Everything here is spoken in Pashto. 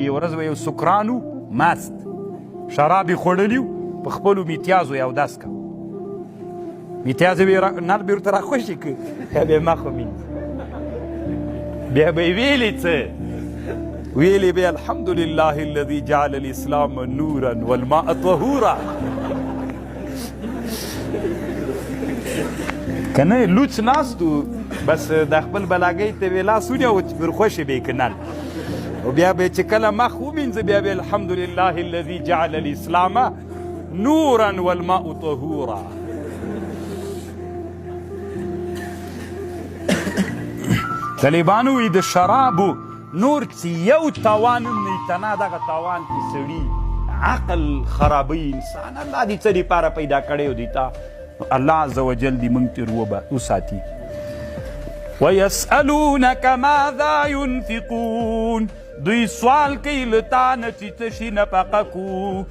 کې یوه ورځ به یو سکران و مست شراب یې خوړلي و په خپلو میتیازو یې اودس کوه میتیاز به نر به ورته راخوشي که بیا به یې مخ ومینځي بیا به یې ویلې څه ویلې به الحمدلله الذي جعل الاسلام نورا والماء طهورا که نه لوڅ ناست و بس د خپل بلاګۍ ته به لاس ونیو پر خوشې به یې کنل او بیا به چې کله مخ ومینځه بیا به الحمدلله الذي جعل الاسلام نورا والماء طهورا طالبانو وی د شرابو نور چې یو تاوان هم نه تنها دغه تاوان کې سړي عقل خرابوي انسان الله دې څه دپاره پیدا کړی و دې ته الله عز وجل دې موږ ترې وساتي ویسألونک ماذا ينفقون دوی سوال کوي له تا نه چې څه شي نفقه کو